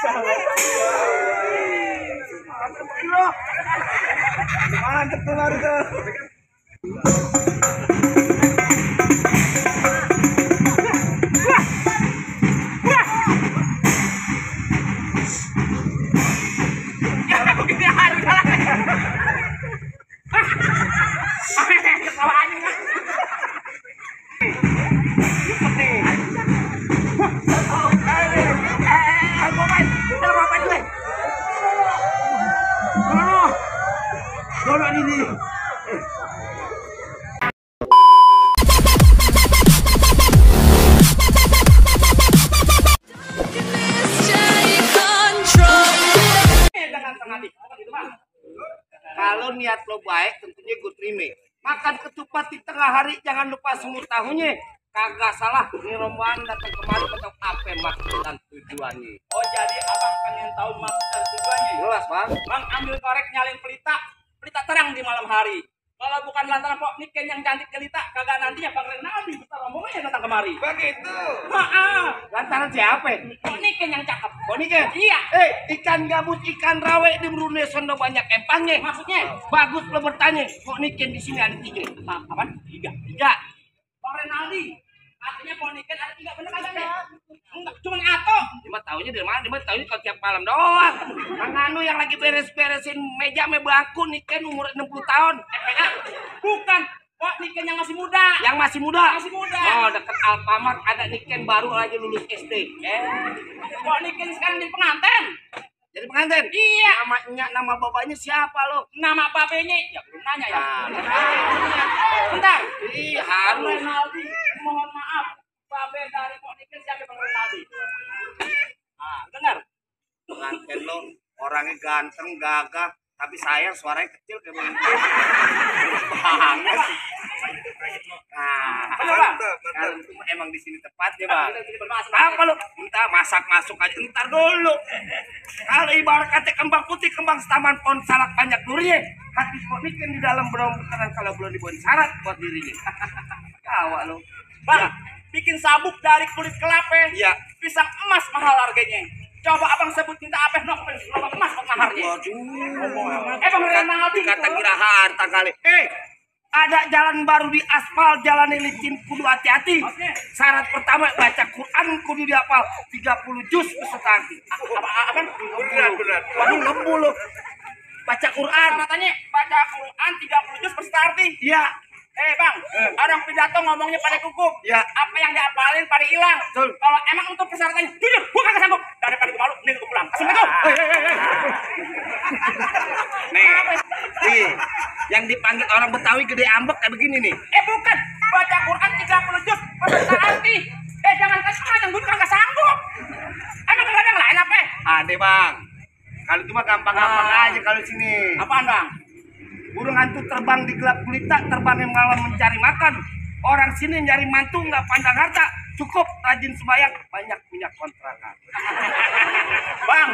Mantep tuh baru tuh. Kalau niat lo baik, tentunya gue terima. Makan ketupat di tengah hari, jangan lupa semur tahunya. Kagak salah, ini rombongan datang kemari untuk apa maksud dan tujuannya. Oh, jadi abang pengen tahu maksud dan tujuannya? Jelas, Bang. Bang ambil korek nyalin pelita terang di malam hari. Kalau bukan lantaran Pok Niken yang cantik gelita, kagak nantinya Bang Renaldi besar rombongannya datang kemari. Begitu. Maaf, Lantaran siapa? Pok Niken yang cakep. Oh, ini kan? Iya. Ikan gabus, ikan rawe di Brunei Sono banyak empangnya. Maksudnya? Bagus lo bertanya. Kok Niken di sini ada 3? Apaan? Tiga. Bang Renaldi, artinya Pok Niken ada 3 bener kagak nih? Enggak, cuma ato. Cuma taunya dari mana? Cuma taunya kalau tiap malam doang. Kang Anu yang lagi beres-beresin meja me bangku Niken umur 60 tahun. Bukan. Pok Niken yang masih muda. Yang masih muda. Masih muda. Oh, deket Alfamart ada Niken baru aja lulus SD. Pok Niken sekarang di pengantin. Jadi pengantin? Iya. Nama bapaknya siapa lo? Nama babenya ya belum nanya ya. Bentar. Bang Harus. Renaldi, mohon maaf. Babe dari Pok Niken siapa Bang Renaldi? Dengar. Pengantin lo orangnya ganteng, gagah, tapi sayang suaranya kecil kayak begitu. Banget sih. Bener, Bang? Kalau itu emang di sini tepatnya, Bang. Kita berbahasa. Apa lu? Entah masak masuk aja, entar dulu. Kalau ibarat kata kembang putih, kembang taman pohon salak banyak durinya. Hati Pok Niken di dalam berong bukan kalau belum dibuat syarat buat dirinya. Kawa lu. Bang, bikin sabuk dari kulit kelapa. Iya. Pisang emas mahal harganya. Coba abang sebut minta apa? Nok, lobang emas kok maharnya. Waduh. Bang Renaldi Kata kira harta kali. Ada jalan baru di aspal, jalan licin, kudu hati-hati. Oke. Syarat pertama baca Quran kudu dihafal 30 juz beserta arti. Apa? Benar. Waduh, lembu lo. Baca Quran. Katanya baca Quran 30 juz beserta arti. Iya. Bang, orang pidato ngomongnya pada gugup. Ya. Apa yang diapalin pada hilang. Betul. Kalau emang untuk persyaratannya, jujur, gua kagak sanggup. Daripada gua malu, mending gua pulang. Assalamualaikum. Nih, yang dipanggil orang Betawi gede ambek kayak begini nih. Bukan. Baca Quran 30 juz beserta arti. Jangan kasih gua kagak sanggup. Emang kagak ada yang lain apa? Ada, Bang. Kalau itu mah gampang-gampang aja kalau sini. Apaan, Bang? Burung hantu terbang di gelap gulita, terbang yang malam mencari makan. Orang sini nyari mantu nggak pandang harta, cukup rajin sembahyang, banyak punya kontrakan. Bang,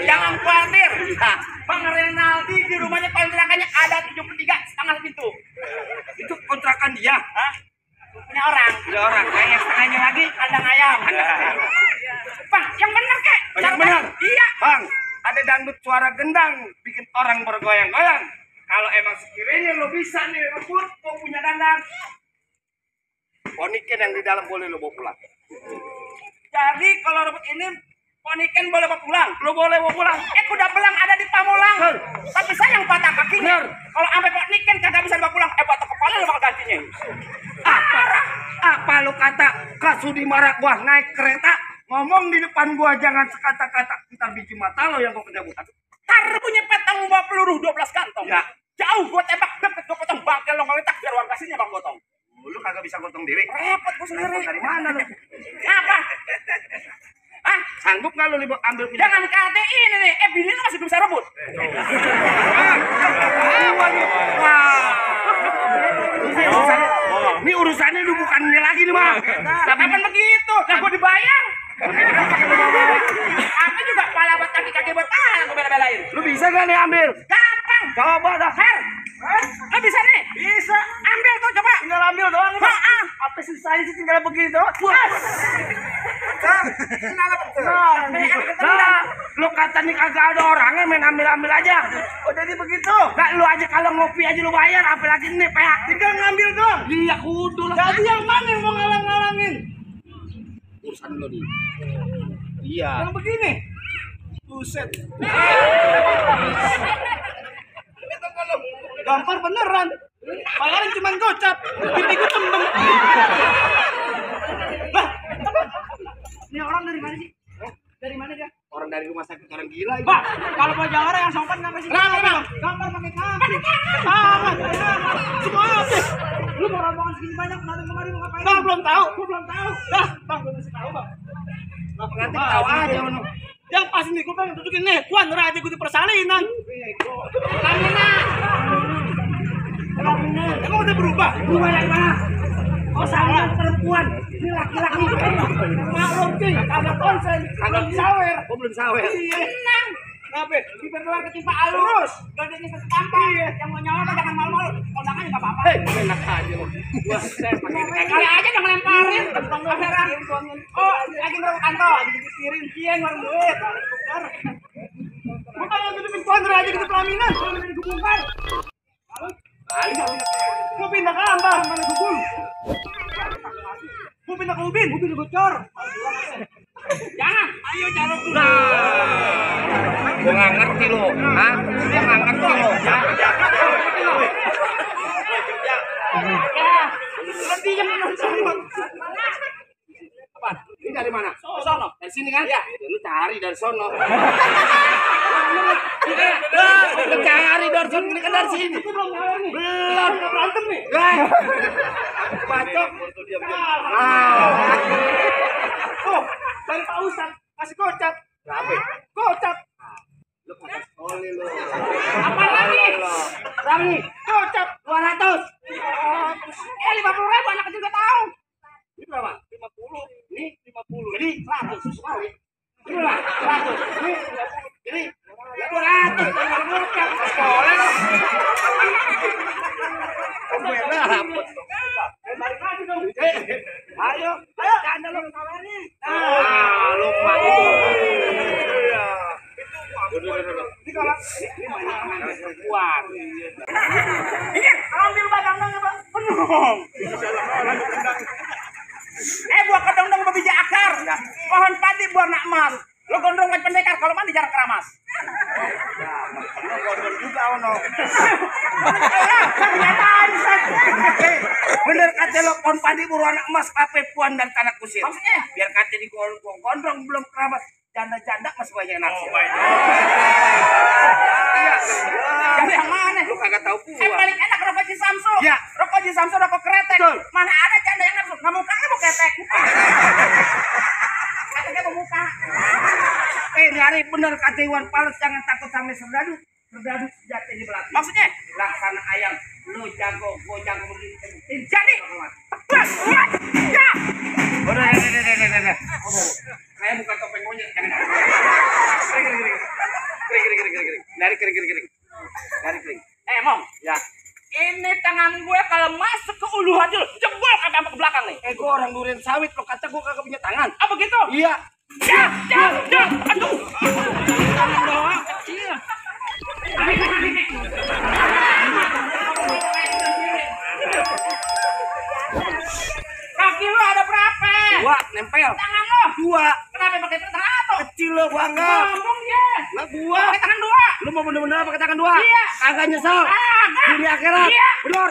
jangan khawatir. Ya, Bang Renaldi di rumahnya kontrakannya ada 73,5 pintu. itu kontrakan dia. Hah? Punya orang. Ada orang, yang setengahnya lagi. Kandang ayam. Bang, yang bener kek. Yang bener? Iya. Bang, ada dangdut suara gendang, bikin orang bergoyang-goyang. Kalau emang sekiranya lo bisa nih rebut, mau punya dandang, Pok Niken yang di dalam boleh lo bawa pulang. Jadi kalau rebut ini Pok Niken boleh bawa pulang. Lo boleh bawa pulang. Kuda belang ada di Pamulang. Betul. Tapi sayang patah kakinya. Bener. Kalau sampai Pok Niken kagak bisa dibawa pulang, patah kepala lo bakal gantinya. Apa lo kata Kasudi marah gua naik kereta, ngomong di depan gua jangan sekata-kata, ntar biji mata lo yang gua kena buta. Tar punya petang bawa peluru 12 kantong. Ya. Jauh gua tembak deket gua potong bangkel lo ngeletak biar warga sini Bang gotong. Lu kagak bisa gotong diri. Repot gua sendiri. Dari mana lu? Apa? Sanggup nggak lu ambil pindah? Jangan kate ini nih, bini lu masih belum bisa rebut. Ini urusannya lu bukan ini lagi nih, Bang. Kapan begitu? Lah gua dibayar. Aku juga pala buat kaki-kaki buat aku bela-belain. Lu bisa gak nih ambil? Gampang. Coba dah. Her. Lu bisa nih? Bisa. Ambil tuh coba. Tinggal ambil doang. Apa susahnya sih tinggal begini doang? Kenapa betul? Nah, Lu kata nih kagak ada orangnya main ambil-ambil aja. Oh jadi begitu. Nggak, lu aja kalau ngopi aja lu bayar, apalagi nih PH. Tinggal ngambil dong. Iya kudu lah. Jadi yang mana yang mau ngalang-ngalangin? Urusan lu nih. Iya. Yang begini. Buset. Gampar beneran. Bayarin cuma gocap. Pipiku tembem. Bah, ini orang dari mana sih? Dari mana dia? Orang dari rumah sakit orang gila. Bah, kalau mau jawara yang sopan nggak sih? Kenapa, Bang? Gampar pakai tangan. Semua habis. Lu mau rombongan segini banyak kemarin mau ngapain? Bang belum tahu. Gua belum tahu. Dah, Bang belum kasih tahu, Bang. Nanti tahu aja lu. Yang pas ini gua pengen tunjukin nih, Tuan Raja gua di persalinan. Emang udah berubah? Berubah dari mana? Oh salah perempuan. Ini laki-laki. Maklum sih, kagak konsen, belum sawer. Oh belum sawer. Iya. Tenang. Kenapa? Bibir doang ketimpa alus. Gadenya satu tampang. Yang mau nyawa mah jangan malu-malu. Kondangannya nggak apa-apa. Enak aja lu. Gua Kali aja jangan lemparin. Akhiran. Oh, lagi ngerok kantor. Lagi dipikirin. Iya, ngeluarin duit. Bukan yang tutupin Tuan Raja gitu pelaminan. Pelaminan dihubungkan. Gua pindah ke Ambar, mana gubul. Gua pindah ke Ubin. Ubin bocor. Jangan. Ayo jangan. Gua nggak ngerti lo, hah? Gua nggak ngerti lo. Ya, lebih yang menonton. Apaan? Ini dari mana? Sono. Dari sini kan? Iya. Ya, lu cari dari sono. Lu cari dari sono, ini kan dari sini. Itu belum nyala nih. Belum. Berantem nih. Bacok. Oh, dari Pak Ustadz kasih kocap. Berapa? Kocap. Lu kata sekali lu. Apa lagi? Berapa nih? Kocap 200. 50.000 anak kecil gak tahu. Ini berapa? 50. Ini 50. jadi 100 sekali. Ini lah 100. Ini 200. Kocap. Sekolah lu. Gue dapet. Balik lagi dong. Ayo. Ayo, canda lu kabarnya. Ah, lu mah. Iya. Ini kalau Kuat. ini ambil badang-badang Bang. Penuh. Buah kedong-dong berbiji akar. Pohon padi buah nak emas. Lo gondrong ke pendekar kalau mandi jarang keramas. Gondol juga ono. Kenyataan. Bener kata lo pohon padi buruan emas kape puan dan tanah kusir. Maksudnya? Biar kata di gondrong belum keramas. Janda-janda masih banyak nafsu. Iya. Jadi yang mana? Lu kagak tahu gua. Paling enak rokok Ji Samsu. Ya. Rokok Ji Samsu rokok kretek. Betul. Mana ada janda yang nafsu? Nggak mukanya mau ketek. Keteknya mau muka. Nyari bener kata Iwan Fals, jangan takut sama serdadu. Serdadu sejati di belakang. Maksudnya? Laksana ayam. Lu jago, gua jago begini. Jadi. Ya. Udah. Kayak bukan topeng monyet. Kering. Dari kering. Dari kering. Mom. Ya. Ini tangan gue kalau masuk ke ulu hati lo, jebol sampai ke belakang nih. Gua orang durian sawit, lo kata gua kagak punya tangan. Apa gitu? Iya. Ya. Aduh. Tangan doang kecil. Kaki lo ada berapa? Dua, nempel. Tangan lo. Dua. Kenapa pakai tangan satu? Kecil lo gua anggap. Ngomong ya. Lah gua. Pakai tangan dua. Lu mau bener-bener pakai tangan dua? Iya. Kagak nyesel. Kagak. Di akhirat. Iya. Bener.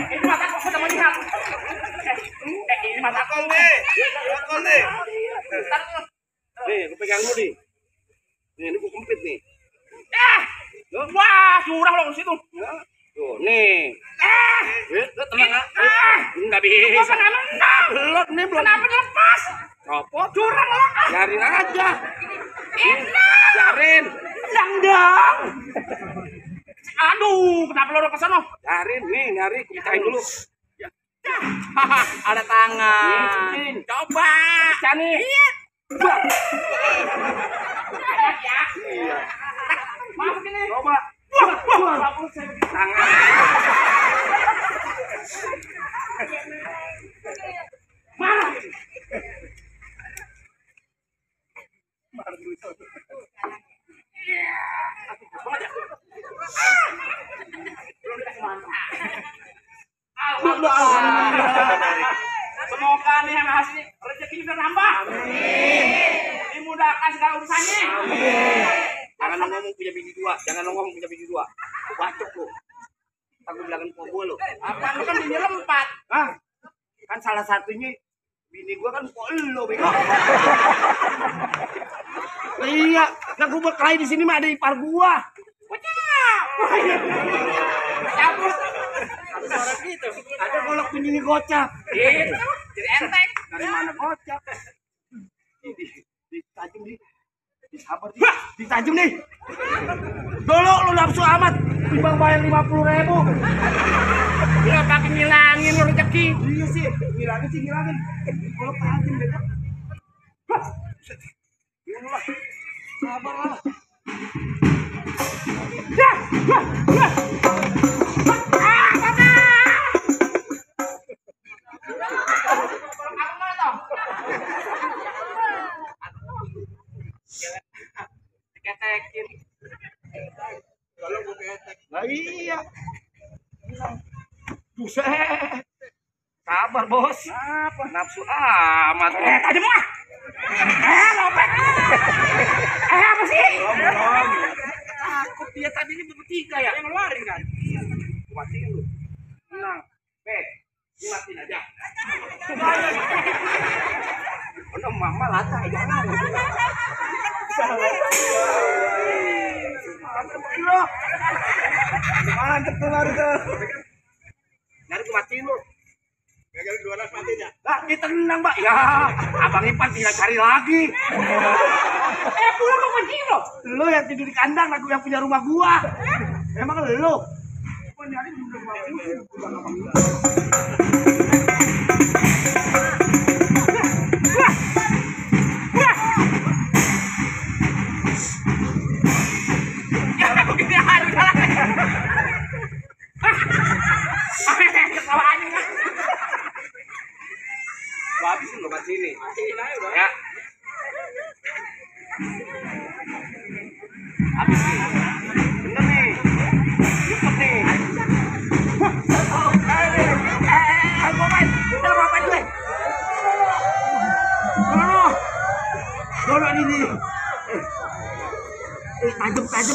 Ini mata kok udah mau lihat. Ini mata kok nih. Bakal nih. Nih, lu pegang dulu nih. Nih, ini gua kempit nih. Wah, curang lo ke situ. Tuh, nih. Tenang ah. Enggak bisa. Gua kan menang. Belum nih, belum. Kenapa dilepas? Copot. Curang lo. Biarin aja. Enak. Biarin. Dang. Aduh, kenapa lo udah kesana? Biarin nih, nyari kucain dulu. Ada tangan. Coba. Cani. Iya. Ya. Iya. Masuk ini. Coba. Wah. Tangan. Mana? Semoga nih yang hasil rezeki bertambah. Dimudahkan segala urusannya. Jangan ngomong punya bini dua, jangan ngomong punya bini dua. Aku bacok lu. Aku bilangin pogo lu. Apa lu kan bini empat? Hah? Kan salah satunya bini gua kan kok lu bego. Iya, nah gua berkelahi di sini mah ada ipar gua. Cabut. Suara gitu. Ada golok bunyi gocap. Gitu. Jadi enteng. Dari mana gocap? Ditajam nih. Disabar nih. Ditajam nih. Dulu lu nafsu amat. Timbang bayar 50.000. Lu pakai ngilangin lu rezeki. Iya sih, ngilangin sih ngilangin. Golok tajam bego. Inilah. Sabar lah. Ketekin. Kalau gue ketek. Lah iya. Buset. Sabar, Bos. Apa? Nafsu amat. Tadi mah. Lopek. Apa sih? Takut dia tadi ini bertiga ya. Yang ngeluarin kan? Matiin lu. Tenang. Matiin aja. Ono mama lata jangan. Mantep tuh lari tuh. Nyari ke matiin lu. Gagal 12 matiin ya. Lah, kita tenang, Mbak. Ya, Abang Ipan tinggal cari lagi. Pulang ke kunci lo. Lu yang tidur di kandang, aku yang punya rumah gua. Emang lu? Gua nyari di rumah gua. Gua habisin lo sini. Ya. Habis nih. Bener nih. Cepet nih. Dono ini.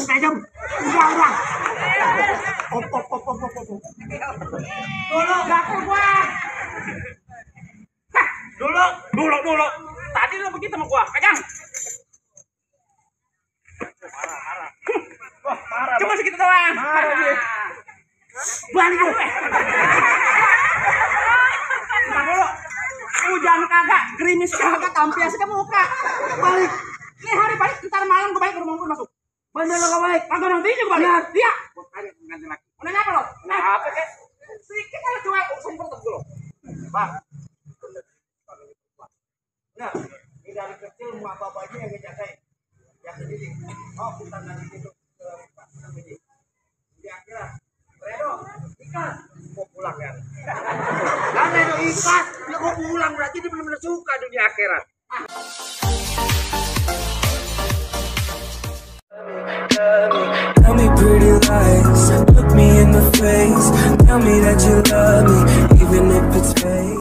Tajam. Udah. Op. Dono, gaku gua. Dulu. Tadi lo begitu sama gua, pegang. Marah. Cuma segitu doang. Marah dia. Balik lu. Entar dulu. Hujan kagak, gerimis kagak, tampias ke muka. Balik. Ini hari balik, ntar malam gua balik ke rumah gua masuk. Bener lo gak baik. Kagak nanti juga balik. Iya. Gua tanya pengganti lagi. Mau nanya apa lo? Apa kek? Sedikit kalau cuma urusan perut dulu. Bang. Nah, ini dari kecil mak bapaknya yang ngejagain. Yang sendiri. Oh, bukan nanti itu ke Pak Samedi. Di akhirat. Redo, ikhlas. Mau pulang ya? Kan Redo ikhlas. Dia mau pulang berarti dia benar-benar suka dunia akhirat. Tell me pretty lies, look me in the face. Tell me that you love me, even if it's fake.